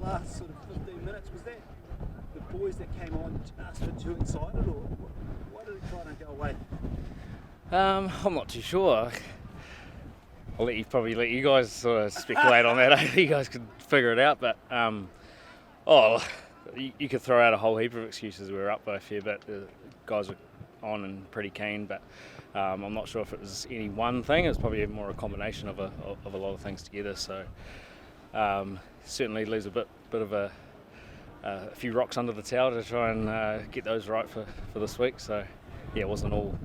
last sort of 15 minutes, was that the boys that came on just were too excited, or why did it try to go away? I'm not too sure. I'll let you guys sort of speculate on that. You guys could figure it out, but you could throw out a whole heap of excuses. We were up by a fair bit. The guys were on and pretty keen, but I'm not sure if it was any one thing. It was probably more a combination of a lot of things together. So certainly leaves a bit of a few rocks under the towel to try and get those right for this week. So yeah, it wasn't all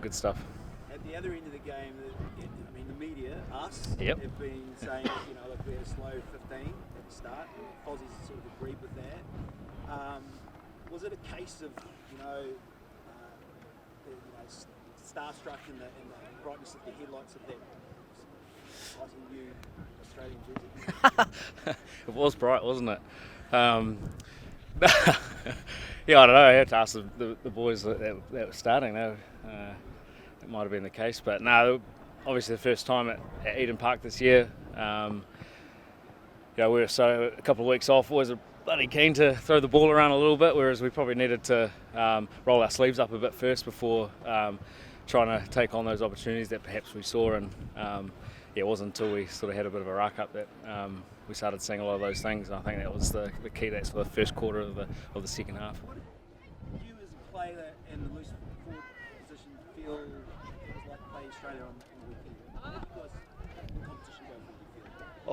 good stuff. At the other end of the game, I mean, the media, us, Yep. have been saying, look, we had a slow 15 at the start. Aussies sort of agreed with that. Was it a case of, starstruck in the brightness of the headlights of that exciting new Australian jersey? It was bright, wasn't it? Yeah, I don't know. I had to ask the boys that were starting. It might have been the case, but no. Obviously, the first time at Eden Park this year. We were a couple of weeks off. Always bloody keen to throw the ball around a little bit, whereas we probably needed to roll our sleeves up a bit first before trying to take on those opportunities that perhaps we saw. And it wasn't until we sort of had a bit of a ruck up that we started seeing a lot of those things. And I think that was the key. That's for the first quarter of the second half. What did you as a player in the loose forward position feel it was like to play Australia on the weekend? How did you guys the competition go for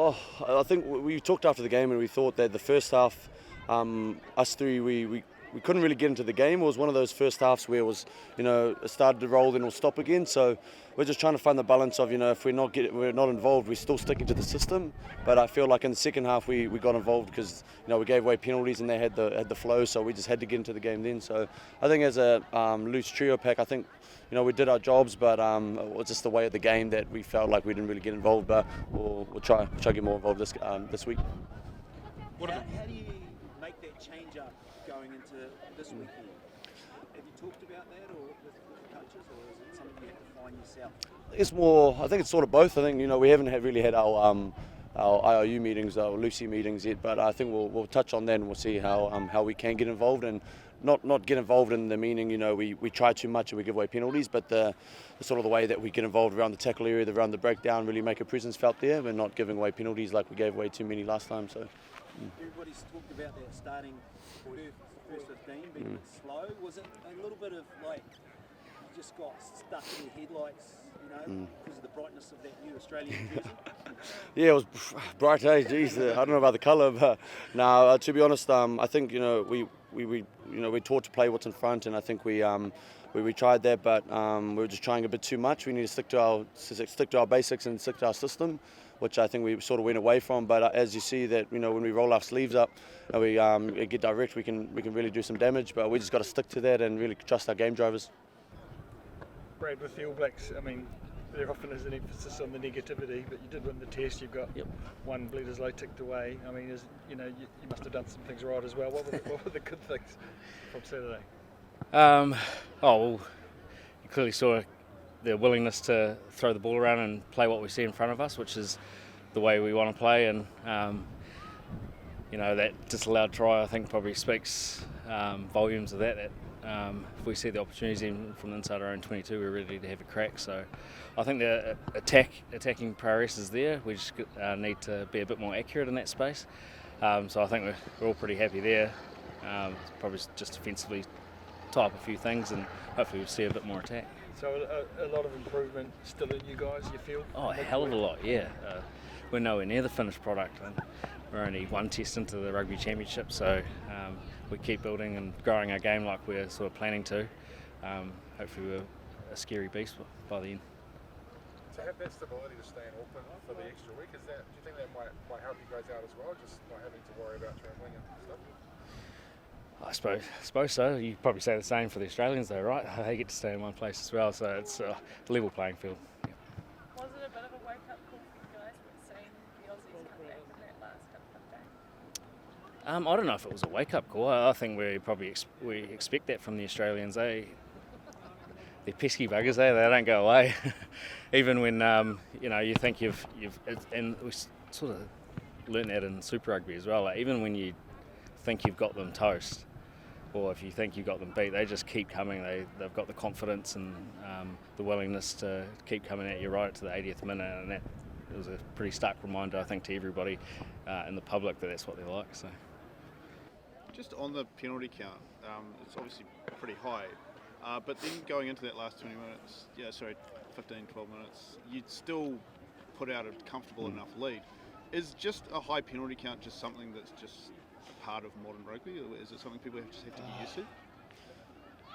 you feel? I think we talked after the game and we thought that the first half, us three, we couldn't really get into the game. It was one of those first halves where it was, it started to roll, then it'll stop again. So we're just trying to find the balance of, if we're not involved, we're still sticking to the system. But I feel like in the second half we got involved because, we gave away penalties and they had the flow. So we just had to get into the game then. So I think as a loose trio pack, I think, we did our jobs, but it was just the way of the game that we felt like we didn't really get involved. But we'll try to get more involved this week. How do you make that change up going into this weekend? Have you talked about that or with the coaches, or is it something you have to find yourself? It's more. I think it's sort of both. I think we haven't really had our IRU meetings, our Lucy meetings yet, but I think we'll touch on that and we'll see how we can get involved and not get involved in the meaning we try too much and we give away penalties, but the sort of the way that we get involved around the tackle area, around the breakdown, really make a presence felt there. We're not giving away penalties like we gave away too many last time. So everybody's talked about that starting first 15 being a bit slow. Was it a little bit of like you just got stuck in the headlights, because of the brightness of that new Australian jersey? Yeah, it was bright. Geez, I don't know about the colour, but no. To be honest, I think we're taught to play what's in front, and I think we tried that, but we were just trying a bit too much. We need to stick to our basics and stick to our system, which I think we sort of went away from. But as you see that, when we roll our sleeves up and we get direct, we can really do some damage. But we just got to stick to that and really trust our game drivers. Brad, with the All Blacks, I mean, there often is an emphasis on the negativity, but you did win the test. You've got one Bledisloe ticked away. I mean, you must have done some things right as well. What were the good things from Saturday? You clearly saw their willingness to throw the ball around and play what we see in front of us, which is the way we want to play. And that disallowed try, I think, probably speaks volumes of that. If we see the opportunities even from inside our own 22, we're ready to have a crack. So I think the attacking prowess is there. We just need to be a bit more accurate in that space. So I think we're all pretty happy there. Probably just defensively tie up a few things and hopefully we'll see a bit more attack. So a lot of improvement still in you guys, you feel? Oh, a hell of a lot, yeah. We're nowhere near the finished product. And we're only one test into the Rugby Championship, so we keep building and growing our game like we're sort of planning to. Hopefully we're a scary beast by the end. To have that stability to stay in Auckland for the extra week, do you think that might help you guys out as well, just not having to worry about travelling and stuff? I suppose so. You probably say the same for the Australians though, right? They get to stay in one place as well, so it's a level playing field. Yeah. Was it a bit of a wake-up call for you guys with seeing the Aussies come back in that last couple of days? I don't know if it was a wake-up call. I think we expect that from the Australians. They're pesky buggers. They don't go away. Even when you think and we sort of learnt that in Super Rugby as well. Like, even when you think you've got them toast, or if you think you've got them beat, they just keep coming. They've got the confidence and the willingness to keep coming at you right to the 80th minute, and that it was a pretty stark reminder, I think, to everybody in the public that that's what they're like. So, just on the penalty count, it's obviously pretty high, but then going into that last 20 minutes, 15, 12 minutes, you'd still put out a comfortable enough lead. Is just a high penalty count just something that's just a part of modern rugby, or is it something people just have to get used to?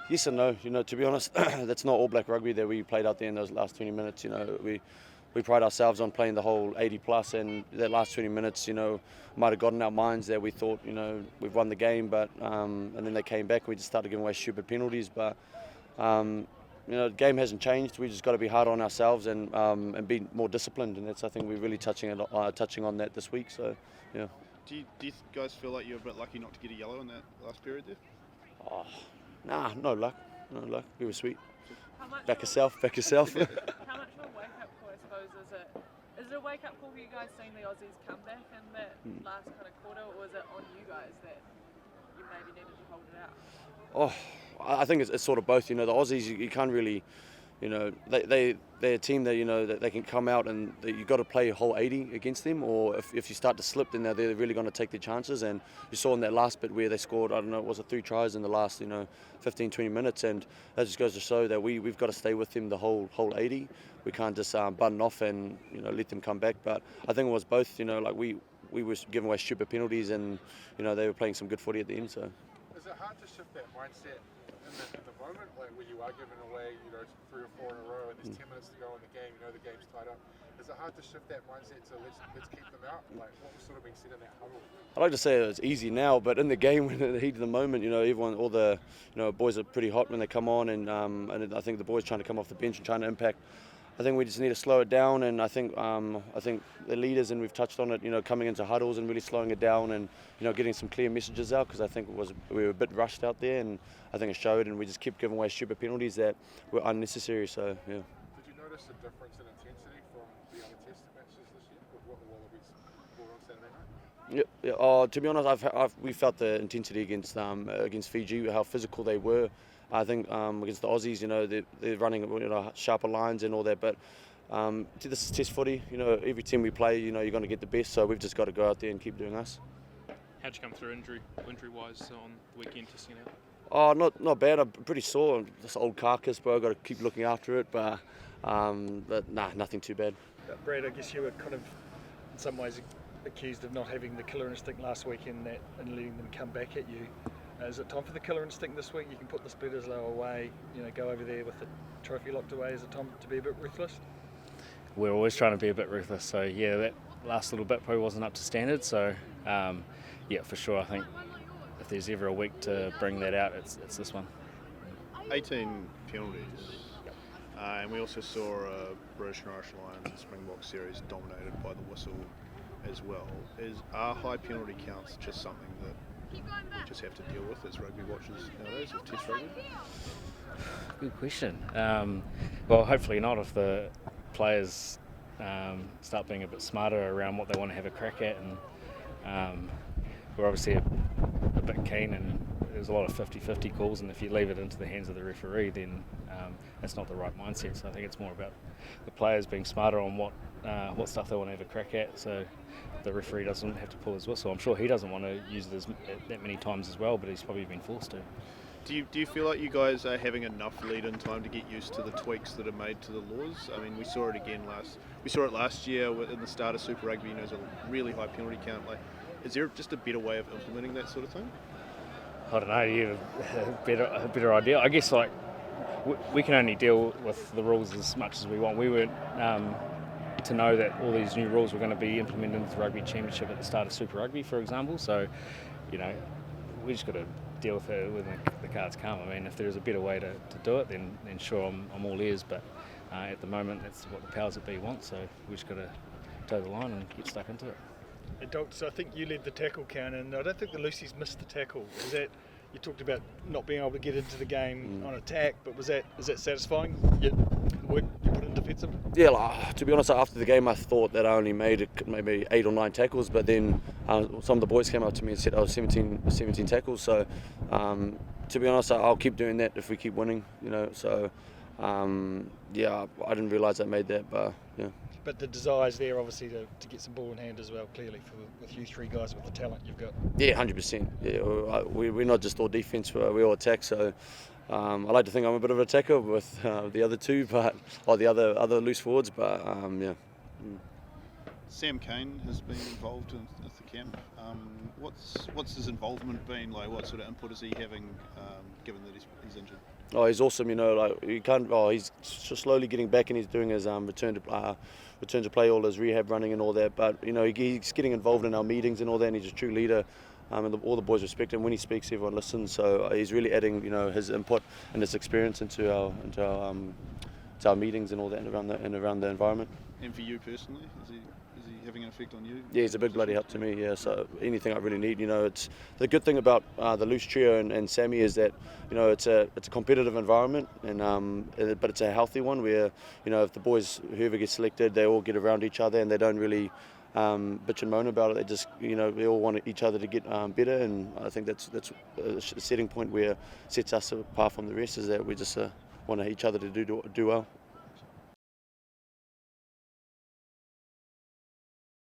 Yes and no. To be honest, that's not all black rugby that we played out there in those last 20 minutes. We pride ourselves on playing the whole 80 plus, and that last 20 minutes, might have gotten our minds that we thought, we've won the game, but and then they came back and we just started giving away stupid penalties. But the game hasn't changed. We just got to be hard on ourselves and be more disciplined, and that's, I think, we're really touching on that this week. So yeah. Do you guys feel like you're a bit lucky not to get a yellow in that last period there? Oh, nah, no luck. We were sweet. How much Back yourself. How much of a wake-up call, I suppose, is it? Is it a wake-up call for you guys seeing the Aussies come back in that last kind of quarter, or was it on you guys that you maybe needed to hold it out? Oh, I think it's sort of both. The Aussies, you can't really, they're a team that that they can come out and you've got to play a whole 80 against them, or if you start to slip, then they're really going to take their chances. And you saw in that last bit where they scored, I don't know, was it 3 tries in the last 15, 20 minutes, and that just goes to show that we've got to stay with them the whole 80. We can't just button off and let them come back. But I think it was both. Like we were giving away stupid penalties, and they were playing some good footy at the end. So is it hard to shift that mindset in the moment, like where you are giving away 3 or 4 in a row and there's 10 minutes to go in the game, the game's tied up? Is it hard to shift that mindset to let's keep them out? Like, what was sort of being said in that huddle? I like to say it's easy now, but in the game, when in the heat of the moment, everyone, all the boys are pretty hot when they come on, and I think the boys trying to come off the bench and trying to impact. I think we just need to slow it down, and I think the leaders, and we've touched on it, coming into huddles and really slowing it down, and getting some clear messages out, because I think we were a bit rushed out there, and I think it showed, and we just kept giving away stupid penalties that were unnecessary. So yeah. Did you notice a difference in intensity from the other test matches this year with what the Wallabies brought on Saturday night? Yeah. To be honest, we felt the intensity against Fiji, how physical they were. I think against the Aussies, they're running sharper lines and all that. But this is test footy. Every team we play, you're going to get the best. So we've just got to go out there and keep doing us. How'd you come through injury-wise on the weekend testing it out? Oh, not bad. I'm pretty sore. This old carcass, bro. I've got to keep looking after it. But nah, nothing too bad. Brad, I guess you were kind of, in some ways, accused of not having the killer instinct last week and letting them come back at you. Is it time for the killer instinct this week? You can put this Bledisloe away, go over there with the trophy locked away. Is it time to be a bit ruthless? We're always trying to be a bit ruthless. So yeah, that last little bit probably wasn't up to standard. So yeah, for sure. I think if there's ever a week to bring that out, it's this one. 18 penalties, and we also saw a British and Irish Lions Springbok series dominated by the whistle as well. Are high penalty counts just something that we just have to deal with as rugby watchers nowadays with test rugby? Good question. Well, hopefully not, if the players start being a bit smarter around what they want to have a crack at, and we're obviously a bit keen, and there's a lot of 50-50 calls, and if you leave it into the hands of the referee, then that's not the right mindset. So I think it's more about the players being smarter on what stuff they want to have a crack at, so the referee doesn't have to pull his whistle. I'm sure he doesn't want to use it that many times as well, but he's probably been forced to. Do you feel like you guys are having enough lead-in time to get used to the tweaks that are made to the laws? I mean, we saw it last year in the start of Super Rugby. There's a really high penalty count. Like, is there just a better way of implementing that sort of thing? I don't know. You have a better idea. I guess we can only deal with the rules as much as we want. We weren't to know that all these new rules were going to be implemented into the Rugby Championship at the start of Super Rugby, for example. So, we just got to deal with it when the cards come. I mean, if there's a better way to do it, then sure, I'm all ears. But at the moment, that's what the powers that be want. So we just got to toe the line and get stuck into it. Dalton, so I think you led the tackle count, and I don't think the Lucy's missed the tackle. You talked about not being able to get into the game on attack, but is that satisfying? The work you put into defensively? Yeah, to be honest, after the game I thought that I only made maybe 8 or 9 tackles, but then some of the boys came up to me and said I was 17 tackles. So to be honest, I'll keep doing that if we keep winning. So yeah, I didn't realise I made that, but yeah. But the desire's there, obviously, to get some ball in hand as well, clearly, with you three guys with the talent you've got. Yeah, 100%. Yeah, we're not just all defence, we all attack. So I like to think I'm a bit of an attacker with the other two, or the other loose forwards. But yeah. Sam Kane has been involved in the camp. What's his involvement been like? What sort of input is he having, given that he's injured? Oh, he's awesome. He can't. Oh, he's just slowly getting back, and he's doing his return to play, all his rehab running and all that. But he's getting involved in our meetings and all that. And he's a true leader. And all the boys respect him. When he speaks, everyone listens. So he's really adding, his input and his experience into our meetings and all that, and around the environment. And for you personally, is he having an effect on you? Yeah, he's a big bloody help to me. Yeah, so anything I really need, it's the good thing about the loose trio and Sammy is that it's a competitive environment, and but it's a healthy one where if the boys, whoever gets selected, they all get around each other and they don't really bitch and moan about it. They just they all want each other to get better, and I think that's a setting point where sets us apart from the rest, is that we just want each other to do well.